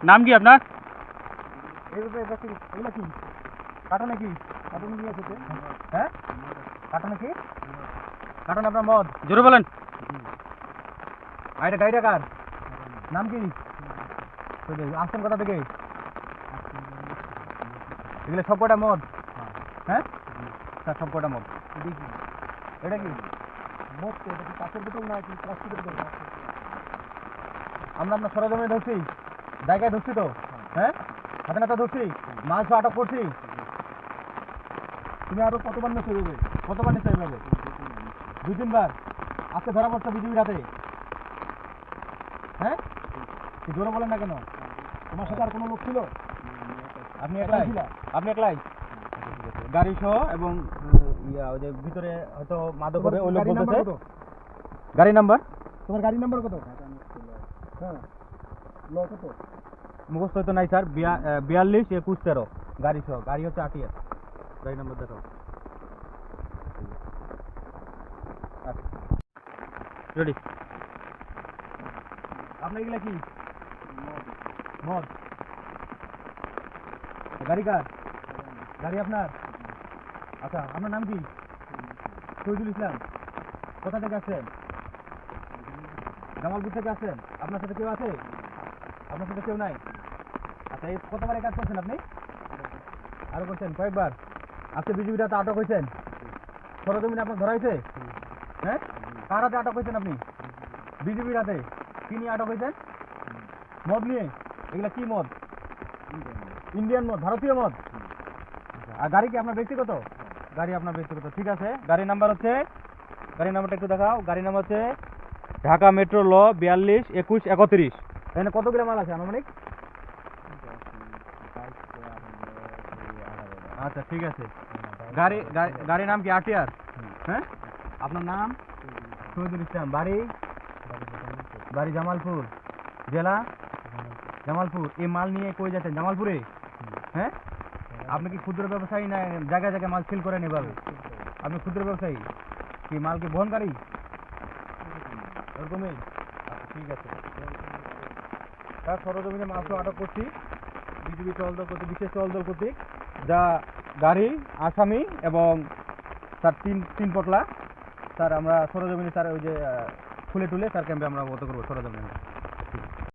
নাম কি আপনার? এগুলো কি কার্টনে কি কার্টনে নিয়ে এসেছে? হ্যাঁ কার্টনে কি কার্টন আপনার মদ? জোরে বলেন। আর এটা গাড়িটা কার? নাম কি? আসছেন কোথা থেকে? এগুলো সব কটা মদ? হ্যাঁ স্যার সব কটা মদ। এটা কি মদ? এটা কি কাঁচের বোতল না কি প্লাস্টিকের বোতল? আমরা আপনার সরজমিনে ধরছি, জায়গায় ধরছি তো। হ্যাঁ হাতে নাতে ধরছি, মাল সহ আটক করছি। তুমি আরো কতবার নেশা হবে? কতবার নেশা হবে? 2-3 বার। আজকে ধরা পড়ছে বিজিবির হাতে। হ্যাঁ কি জোরে বলেন না কেন? তোমার সাথে আর কোনো লোক ছিল? আপনি একলাই? আপনি একলাই গাড়ি সহ এবং ওই যে ভিতরে হয়তো মাদক হবে ওই লোক বলতেছে। গাড়ি নাম্বার? তোমার গাড়ি নাম্বার কত? হ্যাঁ কত মুখস্থ হয়তো নাই স্যার। 42-21-13 গাড়ি সহ। গাড়ি হচ্ছে আটিয়া। গাড়ি নাম্বার দেখো। রেডি। আপনার এগুলা কি মদ? গাড়ি কার? গাড়ি আপনার? আচ্ছা আপনার নাম কি? শহীদুল ইসলাম। কোথা থেকে আসছেন? জামালপুর থেকে আসছেন। আপনার সাথে কেউ আছে? আপনার সাথে কেউ নাই? আচ্ছা এই কতবার এই কাজ করছেন আপনি? আরো করছেন কয়েকবার? আজকে বিজিবির হাতে আটক হয়েছেন? সরজমিনে আপনার ধরা হয়েছে? হ্যাঁ কার হাতে আটক হয়েছেন আপনি? বিজিবির হাতে। কি নিয়ে আটক হয়েছেন? মদ নিয়ে। এগুলা কি মদ? ইন্ডিয়ান মদ, ভারতীয় মদ। আর গাড়ি কি আপনার ব্যক্তিগত? গাড়ি আপনার ব্যক্তিগত, ঠিক আছে। গাড়ি নাম্বার হচ্ছে, গাড়ি নাম্বারটা একটু দেখাও। গাড়ি নাম্বার হচ্ছে ঢাকা মেট্রো ল 42-21-31। এখানে কতগুলো মাল আছে আনুমানিক? আচ্ছা ঠিক আছে। গাড়ির নাম কি আটিয়ার? হ্যাঁ আপনার নাম? শহীদুল ইসলাম। বাড়ি জামালপুর, জেলা জামালপুর। এই মাল নিয়ে কই যাচ্ছেন? জামালপুরে? হ্যাঁ আপনি কি ক্ষুদ্র ব্যবসায়ী না জায়গায় জায়গায় মাল সেল করেন এভাবে? আপনি ক্ষুদ্র ব্যবসায়ী কি মালকে বহনকারী এরকমই? ঠিক আছে। তার সরজমিনে মাল আটক করছি বিজিবি টহল দল কর্তৃক, বিশেষ টহল দল কর্তৃক, যা গাড়ি, আসামি এবং তার তিন পটলা। স্যার আমরা সরজমিনে স্যার ওই যে খুলে টুলে স্যার ক্যাম্পে আমরা অবগত করবো সরজমিনে।